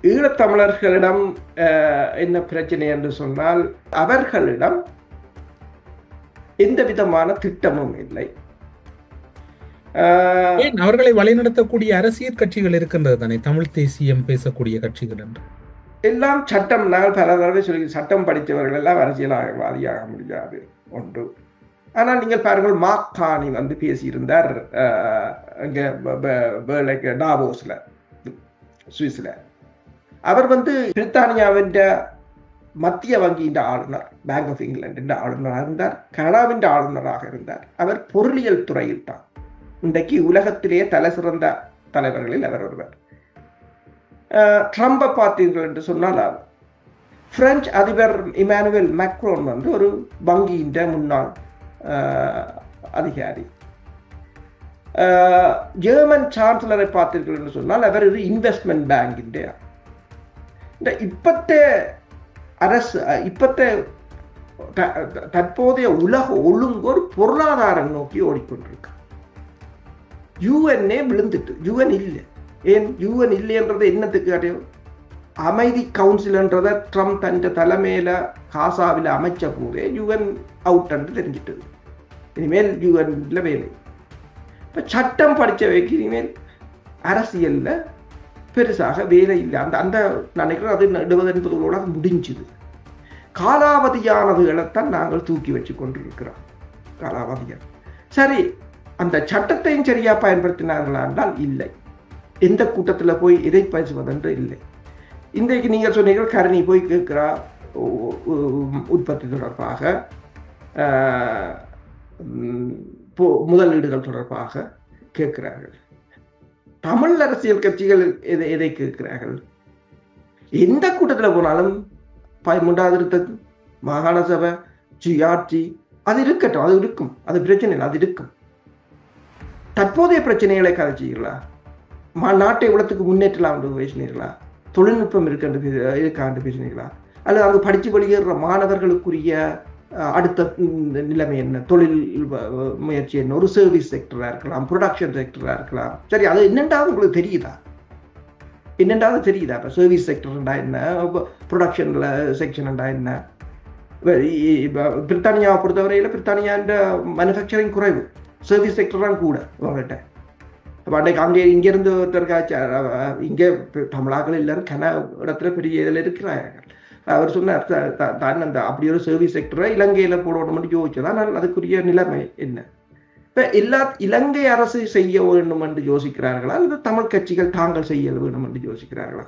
ஈழத்தமிழர்களிடம் என்ன பிரச்சனை என்று சொன்னால், அவர்களிடம் எந்த விதமான திட்டமும் இல்லை. அவர்களை வழிநடத்தக்கூடிய அரசியல் கட்சிகள் இருக்கின்றது தானே, தமிழ் தேசியம் பேசக்கூடிய கட்சிகள் என்று. எல்லாம் சட்டம், நாங்கள் பல தடவை சொல்லி, சட்டம் படித்தவர்கள் எல்லாம் அரசியல்வாதியாக முடியாது ஒன்று. ஆனால் நீங்கள் பாருங்கள், மாக்கானி வந்து பேசியிருந்தார் இங்கே டாவோஸ்ல, சுவிஸ்ல. அவர் வந்து பிரித்தானியாவின் மத்திய வங்கியின் ஆளுநர், பேங்க் ஆஃப் இங்கிலாந்து ஆளுநராக இருந்தார், கனடாவின் ஆளுநராக இருந்தார். அவர் பொருளியல் துறையில் தான் இன்றைக்கு உலகத்திலேயே தலை சிறந்த தலைவர்களில் அவர் ஒருவர். ட்ரம்பை பார்த்தீர்கள் என்று சொன்னால், பிரெஞ்சு அதிபர் இமானுவேல் மேக்ரோன் வந்து ஒரு வங்கியின் முன்னாள் அதிகாரி. ஜெர்மன் சான்சலரை பார்த்தீர்கள் என்று சொன்னால், அவர் ஒரு இன்வெஸ்ட்மெண்ட் பேங்கின் இந்த இப்பத்தே அரசு, இப்பத்தே தற்போதைய உலக ஒழுங்கு ஒரு பொருளாதாரம் நோக்கி ஓடிக்கொண்டிருக்கு. யுஎன்ஏ விழுந்துட்டு, யுஎன் இல்லை. ஏன் யுஎன் இல்லைன்றது என்னத்துக்கு அடையும்? அமைதி கவுன்சில்ன்றதை ட்ரம்ப் தன் தலைமையில காசாவில் அமைச்ச போதே யுஎன் அவுட் என்று தெரிஞ்சிட்டது. இனிமேல் யுஎன்ல வேலை. இப்ப சட்டம் படிச்சவைக்கு இனிமேல் அரசியல்ல பெருசாக வேலை இல்லை. அந்த நினைக்கிறோம் அது 70-80 முடிஞ்சுது. காலாவதியானதுகளைத்தான் நாங்கள் தூக்கி வச்சு கொண்டிருக்கிறோம். காலாவதியம் சரி, அந்த சட்டத்தையும் சரியா பயன்படுத்தினார்களா என்றால் இல்லை. எந்த கூட்டத்தில் போய் எதை பேசுவதென்று இல்லை. இன்றைக்கு நீங்கள் சொன்னீர்கள், கரணி போய் கேட்கிறா உற்பத்தி தொடர்பாக, முதலீடுகள் தொடர்பாக கேட்கிறார்கள். தமிழ் அரசியல் கட்சிகள் எதை கேட்கிறார்கள்? எந்த கூட்டத்தில் போனாலும் 13வது திருத்தம், மாகாண சபை, சுயாட்சி, அது இருக்கட்டும், அது இருக்கும், அது பிரச்சனை இல்லை, அது இருக்கும். தற்போதைய பிரச்சனைகளை கதைச்சிங்களா? நாட்டை உலகத்துக்கு முன்னேற்றலாம் என்று பேசினீர்களா? தொழில்நுட்பம் இருக்காண்டு பேசினீர்களா? அல்லது அங்கு படித்து வெளியேற மாணவர்களுக்குரிய அடுத்த நிலைமை என்ன, தொழில் முயற்சி என்ன, ஒரு சர்வீஸ் செக்டரா இருக்கலாம், ப்ரொடக்ஷன் செக்டரா இருக்கலாம். சரி, அது என்னென்றாவது உங்களுக்கு தெரியுதா? என்னென்றாவது தெரியுதா? இப்போ சர்வீஸ் செக்டர்ண்டா என்ன, ப்ரொடக்ஷன்ல செக்ஷன்ண்டா என்ன? பிரித்தானியாவை பொறுத்தவரையில் பிரித்தானியான்ற மேனுஃபேக்சரிங் குறைவு, சர்வீஸ் செக்டர் தான் கூட உங்கள்கிட்ட. அப்போ அன்றைக்கு அங்கே இங்கேருந்து ஒருத்தருக்காச்சு, இங்கே தமிழாக்கள் எல்லாரும் கன இடத்துல பெரிய இதில் இருக்கிறார்கள். அவர் சொன்னார், தான் அந்த அப்படி ஒரு சர்வீஸ் செக்டரை இலங்கையில் போடணும்னு யோசிச்சதா. ஆனால் அதுக்குரிய நிலைமை என்ன? இப்போ இலங்கை அரசு செய்ய வேண்டும் என்று யோசிக்கிறார்களா, அல்லது தமிழ் கட்சிகள் தாங்கள் செய்ய வேண்டும் என்று யோசிக்கிறார்களா?